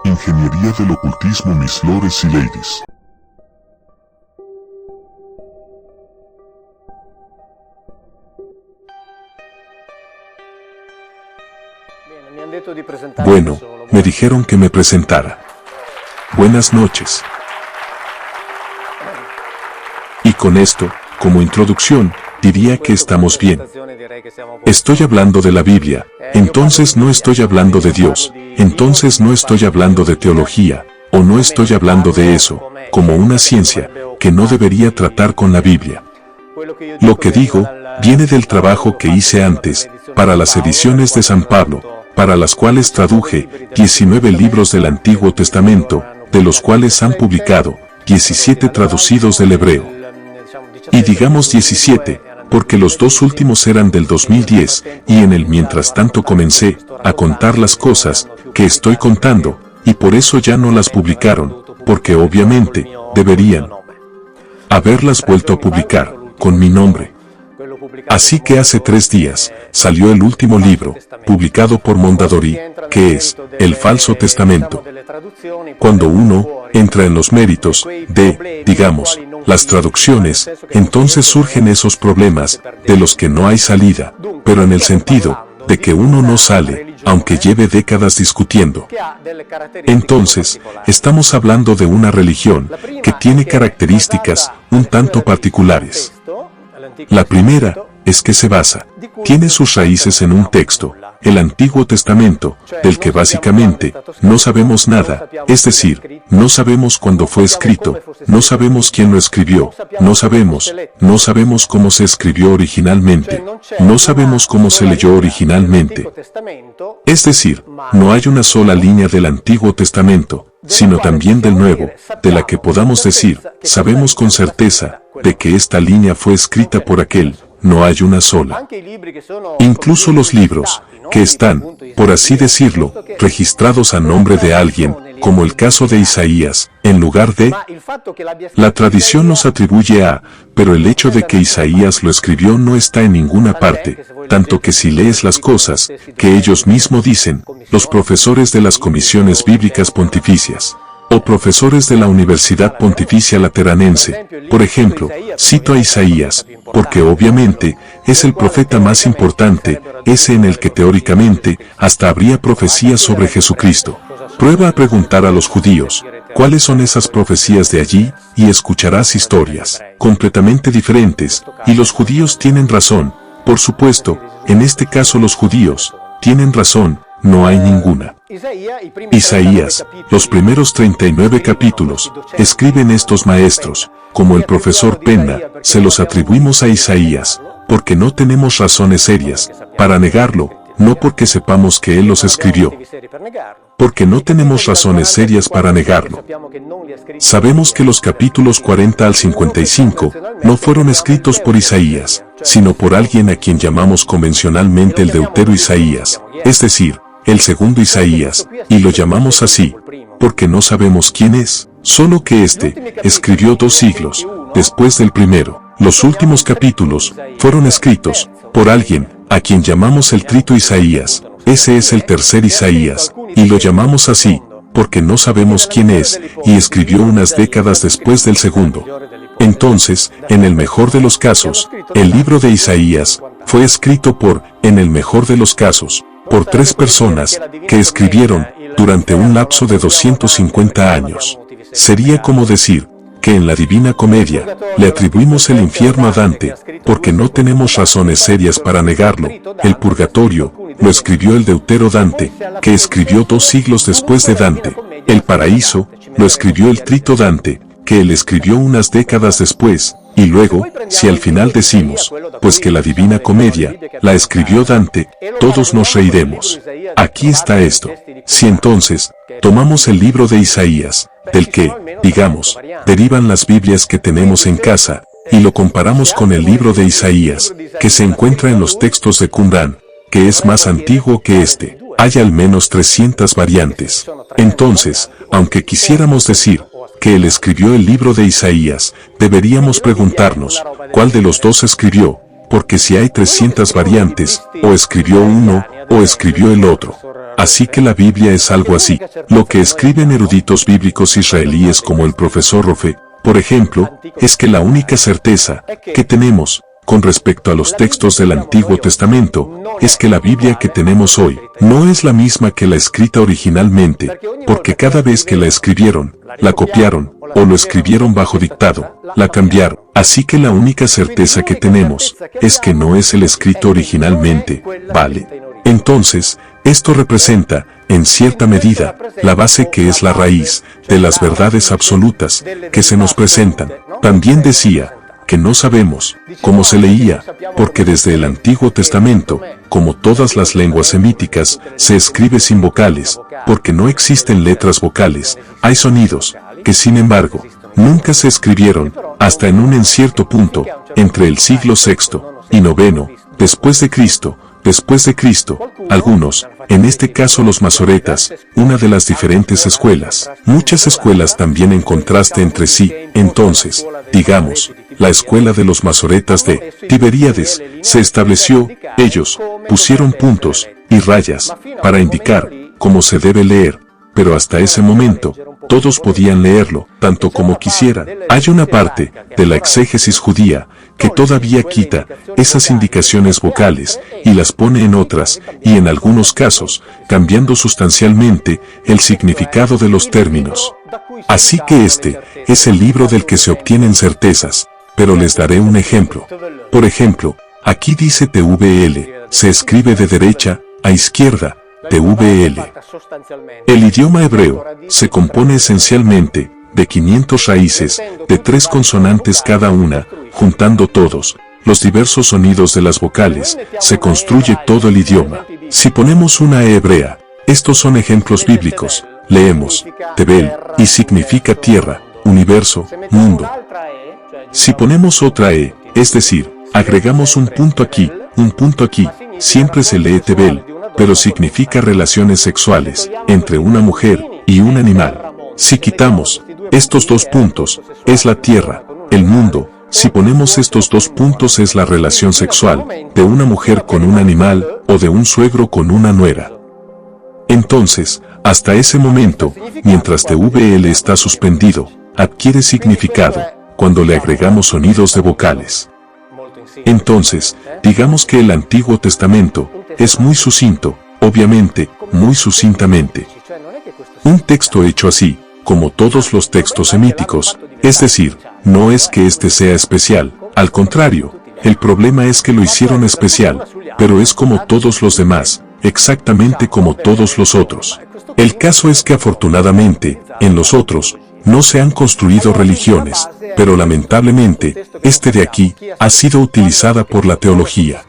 Ingeniería del ocultismo, mis lores y ladies. Bueno, me dijeron que me presentara. Buenas noches. Y con esto, como introducción, diría que estamos bien. Estoy hablando de la Biblia, entonces no estoy hablando de Dios, entonces no estoy hablando de teología, o no estoy hablando de eso, como una ciencia, que no debería tratar con la Biblia. Lo que digo, viene del trabajo que hice antes, para las ediciones de San Pablo, para las cuales traduje 19 libros del Antiguo Testamento, de los cuales han publicado 17 traducidos del hebreo. Y digamos 17, porque los dos últimos eran del 2010, y en el mientras tanto comencé a contar las cosas que estoy contando, y por eso ya no las publicaron, porque obviamente deberían haberlas vuelto a publicar con mi nombre. Así que hace 3 días salió el último libro, publicado por Mondadori, que es El Falso Testamento. Cuando uno entra en los méritos de, digamos, las traducciones, entonces surgen esos problemas de los que no hay salida, pero en el sentido de que uno no sale, aunque lleve décadas discutiendo. Entonces, estamos hablando de una religión que tiene características un tanto particulares. La primera es que tiene sus raíces en un texto, el Antiguo Testamento, del que básicamente no sabemos nada, es decir, no sabemos cuándo fue escrito, no sabemos quién lo escribió, no sabemos cómo se escribió originalmente, no sabemos cómo se leyó originalmente. Es decir, no hay una sola línea del Antiguo Testamento, sino también del Nuevo, de la que podamos decir, sabemos con certeza, de que esta línea fue escrita por aquel. No hay una sola. Incluso los libros, que están, por así decirlo, registrados a nombre de alguien, como el caso de Isaías, en lugar de, la tradición nos atribuye a, pero el hecho de que Isaías lo escribió no está en ninguna parte, tanto que si lees las cosas, que ellos mismos dicen, los profesores de las comisiones bíblicas pontificias, o profesores de la Universidad Pontificia Lateranense, por ejemplo, cito a Isaías, porque obviamente, es el profeta más importante, ese en el que teóricamente, hasta habría profecías sobre Jesucristo. Prueba a preguntar a los judíos, ¿cuáles son esas profecías de allí? Y escucharás historias, completamente diferentes, y los judíos tienen razón, por supuesto, en este caso los judíos, tienen razón, no hay ninguna. Isaías, los primeros 39 capítulos, escriben estos maestros, como el profesor Penna, se los atribuimos a Isaías, porque no tenemos razones serias para negarlo, no porque sepamos que él los escribió, porque no tenemos razones serias para negarlo. Sabemos que los capítulos 40 al 55 no fueron escritos por Isaías, sino por alguien a quien llamamos convencionalmente el deutero Isaías, es decir, el segundo Isaías, y lo llamamos así, porque no sabemos quién es, solo que escribió 2 siglos después del primero. Los últimos capítulos fueron escritos por alguien a quien llamamos el trito Isaías, ese es el tercer Isaías, y lo llamamos así, porque no sabemos quién es, y escribió unas décadas después del segundo. Entonces, en el mejor de los casos, el libro de Isaías fue escrito en el mejor de los casos, por 3 personas, que escribieron, durante un lapso de 250 años. Sería como decir, que en la Divina Comedia, le atribuimos el infierno a Dante, porque no tenemos razones serias para negarlo, el purgatorio, lo escribió el deutero Dante, que escribió 2 siglos después de Dante, el paraíso, lo escribió el trito Dante, que él escribió unas décadas después, y luego, si al final decimos, pues que la Divina Comedia, la escribió Dante, todos nos reiremos. Aquí está esto. Si entonces, tomamos el libro de Isaías, del que, digamos, derivan las Biblias que tenemos en casa, y lo comparamos con el libro de Isaías, que se encuentra en los textos de Qumrán, que es más antiguo que hay al menos 300 variantes. Entonces, aunque quisiéramos decir, que él escribió el libro de Isaías, deberíamos preguntarnos, ¿cuál de los 2 escribió? Porque si hay 300 variantes, o escribió uno, o escribió el otro. Así que la Biblia es algo así. Lo que escriben eruditos bíblicos israelíes como el profesor Rofe, por ejemplo, es que la única certeza que tenemos con respecto a los textos del Antiguo Testamento es que la Biblia que tenemos hoy no es la misma que la escrita originalmente, porque cada vez que la escribieron, la copiaron, o lo escribieron bajo dictado, la cambiaron. Así que la única certeza que tenemos es que no es el escrito originalmente, ¿vale? Entonces, esto representa, en cierta medida, la base que es la raíz de las verdades absolutas que se nos presentan. También decía que no sabemos cómo se leía, porque desde el Antiguo Testamento, como todas las lenguas semíticas, se escribe sin vocales, porque no existen letras vocales, hay sonidos, que sin embargo, nunca se escribieron, hasta en cierto punto, entre el siglo VI y IX, después de Cristo, algunos, en este caso los masoretas, una de las diferentes escuelas, muchas escuelas también en contraste entre sí, entonces, digamos, la escuela de los masoretas de Tiberíades se estableció, ellos pusieron puntos y rayas para indicar cómo se debe leer, pero hasta ese momento, todos podían leerlo, tanto como quisieran. Hay una parte de la exégesis judía que todavía quita esas indicaciones vocales y las pone en otras, y en algunos casos, cambiando sustancialmente el significado de los términos. Así que este es el libro del que se obtienen certezas, pero les daré un ejemplo. Por ejemplo, aquí dice TVL, se escribe de derecha a izquierda, TVL. El idioma hebreo se compone esencialmente de 500 raíces, de 3 consonantes cada una, juntando todos los diversos sonidos de las vocales, se construye todo el idioma. Si ponemos una E hebrea, estos son ejemplos bíblicos, leemos, Tebel, y significa tierra, universo, mundo. Si ponemos otra E, es decir, agregamos un punto aquí, siempre se lee Tebel, pero significa relaciones sexuales, entre una mujer y un animal. Si quitamos estos 2 puntos, es la tierra, el mundo. Si ponemos estos 2 puntos es la relación sexual, de una mujer con un animal, o de un suegro con una nuera. Entonces, hasta ese momento, mientras TVL está suspendido, adquiere significado, cuando le agregamos sonidos de vocales. Entonces, digamos que el Antiguo Testamento es muy sucinto, obviamente, muy sucintamente. Un texto hecho así, como todos los textos semíticos, es decir, no es que este sea especial, al contrario, el problema es que lo hicieron especial, pero es como todos los demás, exactamente como todos los otros. El caso es que afortunadamente, en los otros, no se han construido religiones, pero lamentablemente, este de aquí, ha sido utilizada por la teología.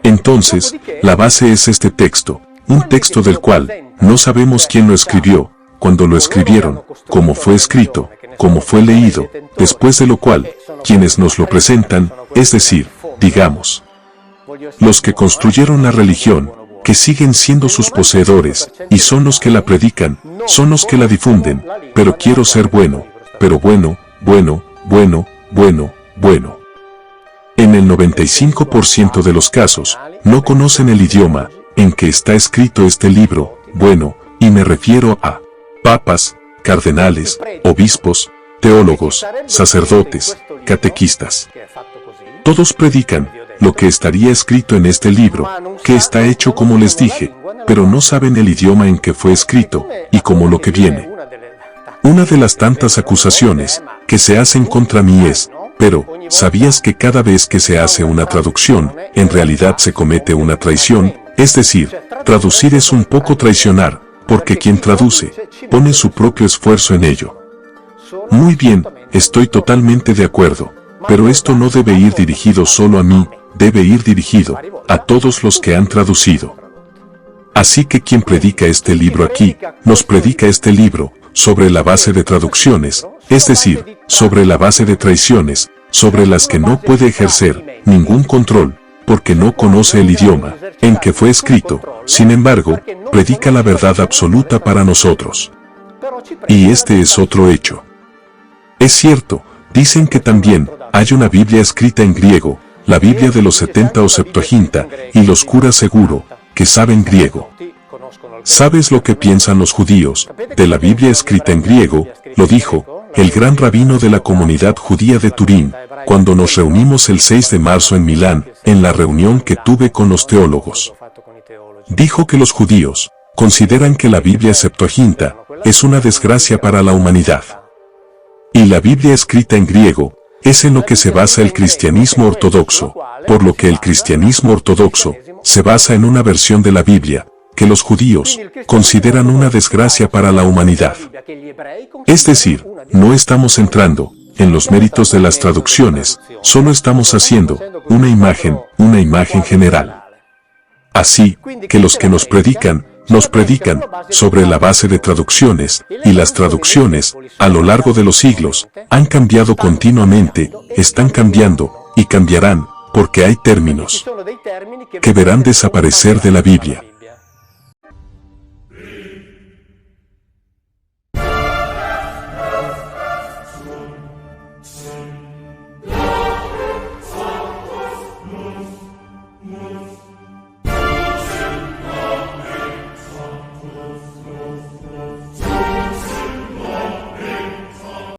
Entonces, la base es este texto, un texto del cual, no sabemos quién lo escribió, cuando lo escribieron, cómo fue escrito, cómo fue leído, después de lo cual, quienes nos lo presentan, es decir, digamos, los que construyeron la religión, que siguen siendo sus poseedores, y son los que la predican, son los que la difunden, pero quiero ser bueno, pero bueno. En el 95% de los casos, no conocen el idioma en que está escrito este libro, y me refiero a papas, cardenales, obispos, teólogos, sacerdotes, catequistas. Todos predican lo que estaría escrito en este libro, que está hecho como les dije, pero no saben el idioma en que fue escrito, y como lo que viene. Una de las tantas acusaciones que se hacen contra mí es, pero, ¿sabías que cada vez que se hace una traducción, en realidad se comete una traición? Es decir, traducir es un poco traicionar, porque quien traduce, pone su propio esfuerzo en ello. Muy bien, estoy totalmente de acuerdo, pero esto no debe ir dirigido solo a mí, debe ir dirigido a todos los que han traducido. Así que quien predica este libro aquí, nos predica este libro, sobre la base de traducciones, es decir, sobre la base de traiciones, sobre las que no puede ejercer ningún control, porque no conoce el idioma en que fue escrito, sin embargo, predica la verdad absoluta para nosotros. Y este es otro hecho. Es cierto, dicen que también hay una Biblia escrita en griego, la Biblia de los 70 o Septuaginta, y los curas seguro que saben griego. ¿Sabes lo que piensan los judíos de la Biblia escrita en griego? Lo dijo el gran rabino de la comunidad judía de Turín, cuando nos reunimos el 6 de marzo en Milán, en la reunión que tuve con los teólogos. Dijo que los judíos consideran que la Biblia Septuaginta es una desgracia para la humanidad. Y la Biblia escrita en griego es en lo que se basa el cristianismo ortodoxo, por lo que el cristianismo ortodoxo se basa en una versión de la Biblia que los judíos consideran una desgracia para la humanidad. Es decir, no estamos entrando en los méritos de las traducciones, solo estamos haciendo una imagen general. Así que los que nos predican sobre la base de traducciones, y las traducciones, a lo largo de los siglos, han cambiado continuamente, están cambiando, y cambiarán, porque hay términos que verán desaparecer de la Biblia.